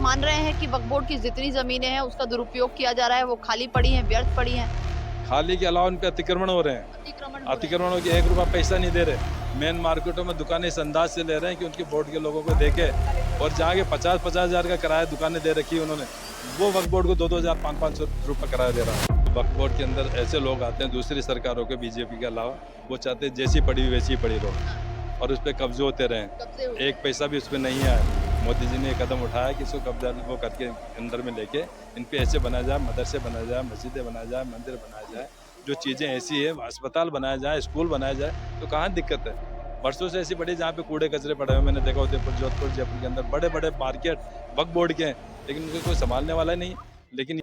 मान रहे हैं कि वक्फ बोर्ड की जितनी ज़मीनें हैं उसका दुरुपयोग किया जा रहा है, वो खाली पड़ी हैं, व्यर्थ पड़ी हैं? खाली के अलावा उन पे अतिक्रमण हो रहे हैं। अतिक्रमण हो रहे हैं। अतिक्रमण हो के 1 रुपया पैसा नहीं दे रहे। मेन मार्केटों में दुकानें इस अंदाज से ले रहे हैं कि उनके बोर्ड के लोगों को देके और जहाँ के 50-50 हज़ार का किराया दुकानें दे रखी है उन्होंने, वो वक्फ बोर्ड को 2-2 हज़ार 500-500 रुपये किराया दे रहा है। वक्फ बोर्ड के अंदर ऐसे लोग आते हैं दूसरी सरकारों के, बीजेपी के अलावा, वो चाहते हैं जैसी पड़ी हुई वैसी ही पड़ी रहो और उस पे कब्जे होते रहें। कब्जे हो एक पैसा भी उस पे नहीं आया। मोदी जी ने ये कदम उठाया कि इसको कब्जा वो करके अंदर में लेके इन पे ऐसे बनाया जाए, मदरसे बनाया जाए, मस्जिदें बनाया जाए, मंदिर बनाया जाए, जो चीज़ें ऐसी है, अस्पताल बनाया जाए, स्कूल बनाया जाए, तो कहाँ दिक्कत है। वर्षों से ऐसी पड़ी जहाँ पे कूड़े कचरे पड़े हुए, मैंने देखा उदयपुर, जोधपुर, जयपुर के अंदर बड़े बड़े मार्केट वक्फ बोर्ड के हैं, लेकिन उनको कोई संभालने वाला नहीं। लेकिन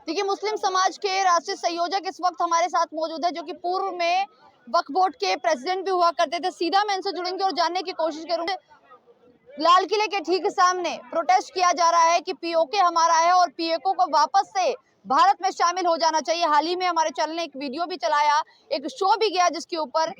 देखिए, मुस्लिम समाज के राष्ट्रीय संयोजक इस वक्त हमारे साथ मौजूद है, जो कि पूर्व में वक्फ बोर्ड के प्रेसिडेंट भी हुआ करते थे। सीधा मैं इनसे जुड़ेंगे और जानने की कोशिश करूंगे। लाल किले के ठीक सामने प्रोटेस्ट किया जा रहा है कि पीओके हमारा है और पीओके को वापस से भारत में शामिल हो जाना चाहिए। हाल ही में हमारे चैनल ने एक वीडियो भी चलाया, एक शो भी गया जिसके ऊपर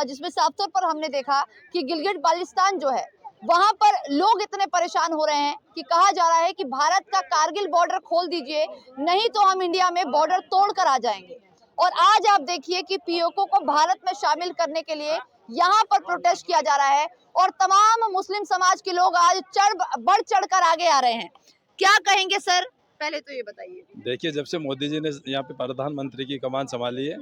जिसमें साफ तौर पर हमने देखा कि गिलगिट बाल्टिस्तान जो है वहां पर लोग इतने परेशान हो रहे हैं कि कहा जा रहा है कि भारत का कारगिल बॉर्डर खोल दीजिए, नहीं तो हम इंडिया में बॉर्डर तोड़ कर आ जाएंगे। और आज आप देखिए कि पीओके को भारत में शामिल करने के लिए यहाँ पर प्रोटेस्ट किया जा रहा है और तमाम मुस्लिम समाज के लोग आज बढ़ चढ़ कर आगे आ रहे हैं। क्या कहेंगे सर, पहले तो ये बताइए। देखिए, जब से मोदी जी ने यहाँ पे प्रधानमंत्री की कमान संभाली है,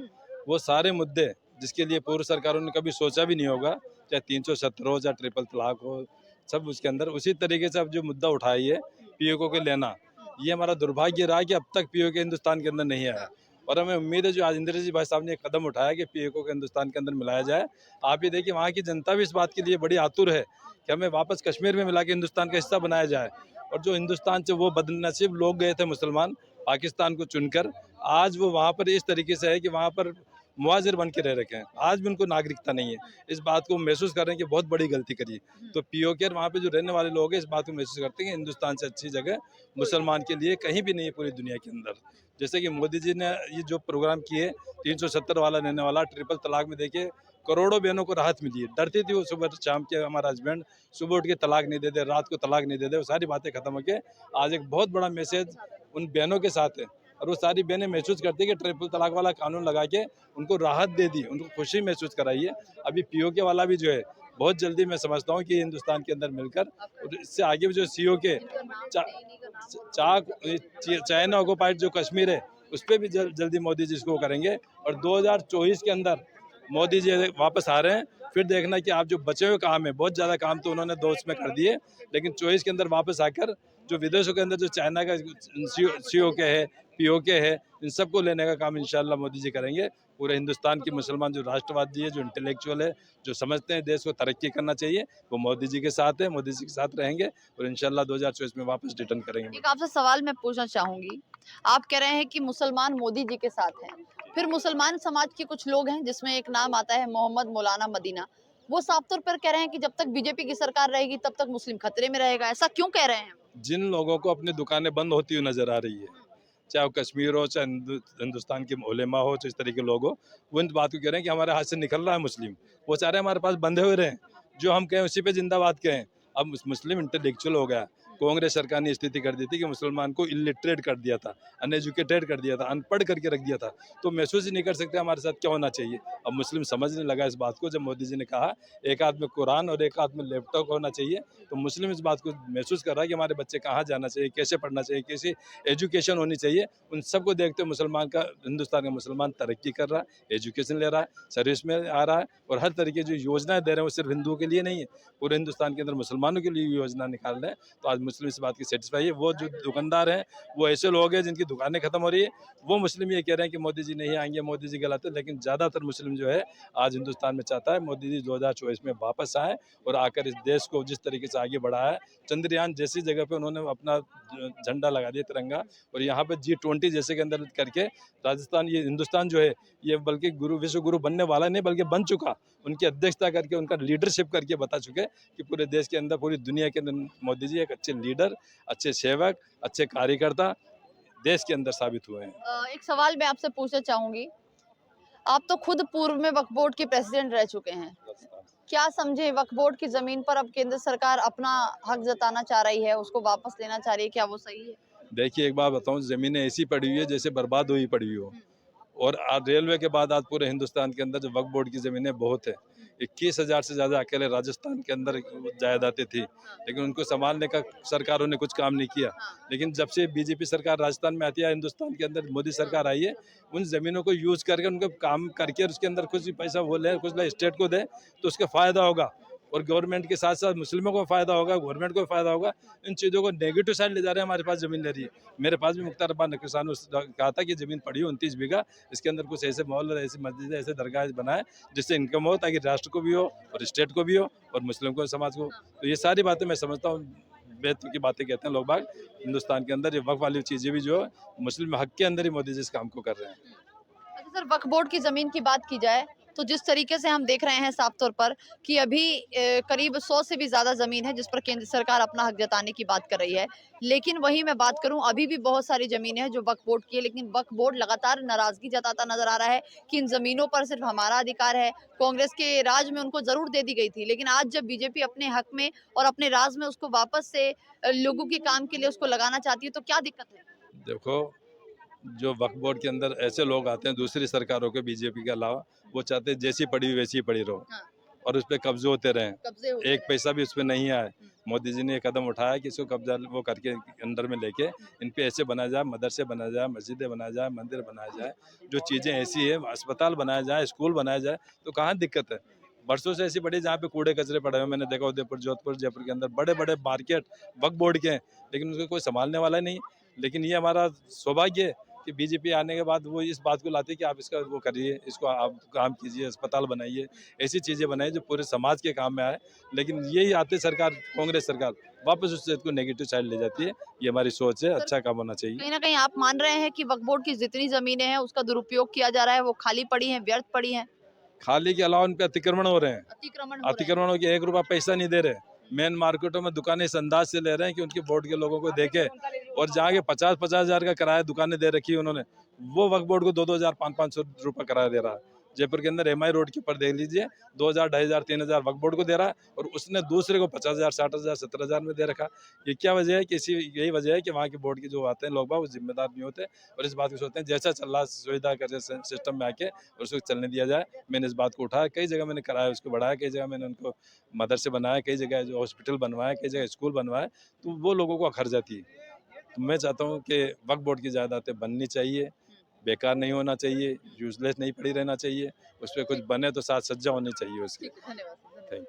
वो सारे मुद्दे जिसके लिए पूर्व सरकारों ने कभी सोचा भी नहीं होगा, चाहे 370 हो, चाहे ट्रिपल तलाक हो, सब उसके अंदर उसी तरीके से अब जो मुद्दा उठाई है पीओके के लेना, ये हमारा दुर्भाग्य रहा कि अब तक पीओके हिंदुस्तान के अंदर नहीं आया। और हमें उम्मीद है जो आज इंद्र जी भाई साहब ने एक कदम उठाया कि पीओके को हिंदुस्तान के अंदर मिलाया जाए। आप ये देखिए, वहाँ की जनता भी इस बात के लिए बड़ी आतुर है कि हमें वापस कश्मीर में मिला के हिंदुस्तान का हिस्सा बनाया जाए। और जो हिंदुस्तान से वो बदनसीब लोग गए थे मुसलमान, पाकिस्तान को चुनकर, आज वो वहाँ पर इस तरीके से है कि वहाँ पर मुहाजिर बन के रह रखे हैं, आज भी उनको नागरिकता नहीं है। इस बात को महसूस कर रहे हैं कि बहुत बड़ी गलती करी। तो पीओके वहाँ पे जो रहने वाले लोग हैं इस बात को महसूस करते हैं कि हिंदुस्तान से अच्छी जगह मुसलमान के लिए कहीं भी नहीं है पूरी दुनिया के अंदर। जैसे कि मोदी जी ने ये जो प्रोग्राम किए 370 वाला लेने वाला, ट्रिपल तलाक में देखिए करोड़ों बहनों को राहत मिली है। डरती थी वो सुबह शाम के, हमारा हस्बैंड सुबह उठ के तलाक नहीं देते, रात को तलाक नहीं देते, वो सारी बातें खत्म होकर आज एक बहुत बड़ा मैसेज उन बहनों के साथ है। और वो सारी बहनें महसूस करती है कि ट्रिपल तलाक वाला कानून लगा के उनको राहत दे दी, उनको खुशी महसूस कराई है। अभी पीओके वाला भी जो है बहुत जल्दी मैं समझता हूँ कि हिंदुस्तान के अंदर मिलकर, और इससे आगे भी जो सीओ के चाइना ऑक्युपाइड जो कश्मीर है उस पर भी जल्दी मोदी जी इसको करेंगे। और 2024 के अंदर मोदी जी वापस आ रहे हैं, फिर देखना कि आप जो बचे हुए काम है, बहुत ज़्यादा काम तो उन्होंने 2 में कर दिए, लेकिन 24 के अंदर वापस आकर जो विदेशों के अंदर जो चाइना का सीओ के है, पीओके है, इन सबको लेने का काम इंशाल्लाह मोदी जी करेंगे। पूरे हिंदुस्तान की मुसलमान जो राष्ट्रवादी है, जो इंटेलेक्चुअल है, जो समझते हैं देश को तरक्की करना चाहिए, वो मोदी जी के साथ है, मोदी जी के साथ रहेंगे और इंशाल्लाह 2024 में वापस रिटर्न करेंगे। एक आपसे सवाल मैं पूछना चाहूंगी। आप कह रहे हैं कि मुसलमान मोदी जी के साथ हैं, फिर मुसलमान समाज के कुछ लोग हैं जिसमें एक नाम आता है मोहम्मद मौलाना मदीना, वो साफ तौर पर कह रहे हैं कि जब तक बीजेपी की सरकार रहेगी तब तक मुस्लिम खतरे में रहेगा। ऐसा क्यों कह रहे हैं? जिन लोगों को अपनी दुकानें बंद होती हुई नजर आ रही है, चाहे वो कश्मीर हो, चाहे हिंदुस्तान के उलेमा हो, चाहे इस तरह के लोग हो, वो इन बात को कह रहे हैं कि हमारे हाथ से निकल रहा है मुस्लिम, वो चाह रहे हैं हमारे पास बंधे हुए रहें, जो हम कहें उसी पे जिंदाबाद कहें। अब मुस्लिम इंटेलेक्चुअल हो गया। कांग्रेस सरकार ने स्थिति कर दी थी कि मुसलमान को इलिटरेट कर दिया था, अनएजुकेटेड कर दिया था, अनपढ़ करके रख दिया था, तो महसूस ही नहीं कर सकते हमारे साथ क्या होना चाहिए। अब मुस्लिम समझने लगा इस बात को, जब मोदी जी ने कहा एक हाथ में कुरान और एक हाथ में लैपटॉप होना चाहिए, तो मुस्लिम इस बात को महसूस कर रहा है कि हमारे बच्चे कहाँ जाना चाहिए, कैसे पढ़ना चाहिए, कैसी एजुकेशन होनी चाहिए। उन सबको देखते हुए मुसलमान का, हिंदुस्तान का मुसलमान तरक्की कर रहा है, एजुकेशन ले रहा है, सर्विस में आ रहा है, और हर तरीके जो योजनाएं दे रहे हैं वो सिर्फ हिंदुओं के लिए नहीं है, पूरे हिंदुस्तान के अंदर मुसलमानों के लिए योजना निकाल रहे हैं। तो आज मुस्लिम इस बात की सेटिस्फाई है। वो जो दुकानदार हैं, वो ऐसे लोग हैं जिनकी दुकानें खत्म हो रही है, वो मुस्लिम ये कह रहे हैं कि मोदी जी नहीं आएंगे, मोदी जी गलत है, लेकिन ज़्यादातर मुस्लिम जो है आज हिंदुस्तान में चाहता है मोदी जी 2024 में वापस आए और आकर इस देश को जिस तरीके से आगे बढ़ाया है, चंद्रयान जैसी जगह पे उन्होंने अपना झंडा लगा दिया, तिरंगा, और यहाँ पे G20 जैसे के अंदर करके राजस्थान, ये हिंदुस्तान जो है ये बल्कि गुरु, विश्व गुरु बनने वाला नहीं बल्कि बन चुका, उनकी अध्यक्षता करके, उनका लीडरशिप करके बता चुके कि पूरे देश के अंदर, पूरी दुनिया के अंदर मोदी जी एक अच्छे लीडर, अच्छे सेवक, अच्छे कार्यकर्ता देश के अंदर साबित हुए हैं। एक सवाल मैं आपसे पूछना चाहूंगी। आप तो खुद पूर्व में वक्फ बोर्ड के प्रेसिडेंट रह चुके हैं, क्या समझे वक्फ बोर्ड की जमीन पर अब केंद्र सरकार अपना हक जताना चाह रही है, उसको वापस लेना चाह रही है, क्या वो सही है? देखिए एक बात बताऊं, जमीनें ऐसी पड़ी हुई है जैसे बर्बाद हुई पड़ी हो। और आज रेलवे के बाद आज पूरे हिंदुस्तान के अंदर जो वक्फ बोर्ड की जमीनें बहुत है। 21,000 से ज्यादा अकेले राजस्थान के अंदर जायदादें थी, लेकिन उनको संभालने का सरकारों ने कुछ काम नहीं किया। लेकिन जब से बीजेपी सरकार राजस्थान में आती है, हिंदुस्तान के अंदर मोदी सरकार आई है, उन जमीनों को यूज करके उनको काम करके उसके अंदर कुछ भी पैसा वो ले, कुछ स्टेट को दे तो उसका फायदा होगा। और गवर्नमेंट के साथ साथ मुस्लिमों को फायदा होगा, गवर्नमेंट को फायदा होगा। इन चीज़ों को नेगेटिव साइड ले जा रहे हैं। हमारे पास जमीन ले रही है, मेरे पास भी मुख्तार अब्बास नकवी साहब ने कहा था कि जमीन पड़ी है 29 बीघा, इसके अंदर कुछ ऐसे मॉल और ऐसी मस्जिद ऐसे दरगाह बनाए जिससे इनकम हो, ताकि राष्ट्र को भी हो और स्टेट को भी हो और मुस्लिम को समाज को। तो ये सारी बातें मैं समझता हूँ, बेहतर की बातें कहते हैं लोग बाग। हिंदुस्तान के अंदर ये वक्फ वाली चीज़ें भी जो है मुस्लिम हक के अंदर ही मोदी जी इस काम को कर रहे हैं। अच्छा सर, वक्फ बोर्ड की जमीन की बात की जाए तो जिस तरीके से हम देख रहे हैं साफ तौर पर कि अभी करीब 100 से भी ज्यादा जमीन है जिस पर केंद्र सरकार अपना हक जताने की बात कर रही है, लेकिन वहीं मैं बात करूं अभी भी बहुत सारी जमीनें हैं जो वक्फ बोर्ड की है, लेकिन वक्फ बोर्ड लगातार नाराजगी जताता नजर आ रहा है कि इन जमीनों पर सिर्फ हमारा अधिकार है। कांग्रेस के राज में उनको जरूर दे दी गई थी, लेकिन आज जब बीजेपी अपने हक में और अपने राज में उसको वापस से लोगों के काम के लिए उसको लगाना चाहती है, तो क्या दिक्कत है? देखो, जो वक्फ बोर्ड के अंदर ऐसे लोग आते हैं दूसरी सरकारों के, बीजेपी के अलावा, वो चाहते हैं जैसी पड़ी हुई वैसी पड़ी रहो हाँ, और उस पर कब्जे होते रहें। कब्जे होते एक हैं। पैसा भी उस पर नहीं आए। मोदी जी ने ये कदम उठाया कि इसको कब्जा वो करके अंदर में लेके इन पे ऐसे बनाया जाए, मदरसे बनाया जाए, मस्जिदें बनाया जाए, मंदिर बनाया जाए, जो चीज़ें ऐसी है, अस्पताल बनाया जाए, स्कूल बनाया जाए, तो कहाँ दिक्कत है। बरसों से ऐसी पड़ी जहाँ पे कूड़े कचरे पड़े हुए, मैंने देखा उदयपुर, जोधपुर, जयपुर के अंदर बड़े बड़े मार्केट वक्फ बोर्ड के हैं, लेकिन उसको कोई संभालने वाला नहीं। लेकिन ये हमारा सौभाग्य है कि बीजेपी आने के बाद वो इस बात को लाती है कि आप इसका वो करिए, इसको आप काम कीजिए, अस्पताल बनाइए, ऐसी चीज़ें बनाइए जो पूरे समाज के काम में आए। लेकिन यही आते सरकार, कांग्रेस सरकार वापस उस चीज़ को नेगेटिव साइड ले जाती है। ये हमारी सोच है, अच्छा काम होना चाहिए। कहीं ना कहीं आप मान रहे हैं कि वक्फ बोर्ड की जितनी जमीनें हैं उसका दुरुपयोग किया जा रहा है, वो खाली पड़ी हैं, व्यर्थ पड़ी हैं, खाली के अलावा उन पे अतिक्रमण हो रहे हैं। अतिक्रमण हो रहे हैं। अतिक्रमणों के 1 रुपया पैसा नहीं दे रहे। मेन मार्केटों में दुकानें इस अंदाज से ले रहे हैं कि उनके बोर्ड के लोगों को देखे, और जहाँ के 50-50 हज़ार का किराया दुकानें दे रखी है उन्होंने, वो वक्फ बोर्ड को 2-2 हज़ार 500 रुपये किराया दे रहा है। जयपुर के अंदर MI रोड के ऊपर देख लीजिए, 2,000, 2,500, 3,000 वक्फ बोर्ड को दे रहा है, और उसने दूसरे को 50,000, 60,000, 70,000 में दे रखा। ये क्या वजह है? कि यही वजह है कि वहाँ के बोर्ड के जो आते हैं लोग बाग वो जिम्मेदार नहीं होते, और इस बात को सोचते हैं जैसा चल रहा है सुविधा कर सिस्टम में आके और उसको चलने दिया जाए। मैंने इस बात को उठाया, कई जगह मैंने कराया, उसको बढ़ाया, कई जगह मैंने उनको मदरसे बनाया, कई जगह जो हॉस्पिटल बनवाया, कई जगह स्कूल बनवाया, तो वो लोगों को अखर जाती है। तो मैं चाहता हूँ कि वक्फ बोर्ड की जायदादें बननी चाहिए, बेकार नहीं होना चाहिए, यूजलेस नहीं पड़ी रहना चाहिए, उस पर कुछ बने तो साज सज्जा होनी चाहिए उसकी। ठीक है, धन्यवाद। Thank you.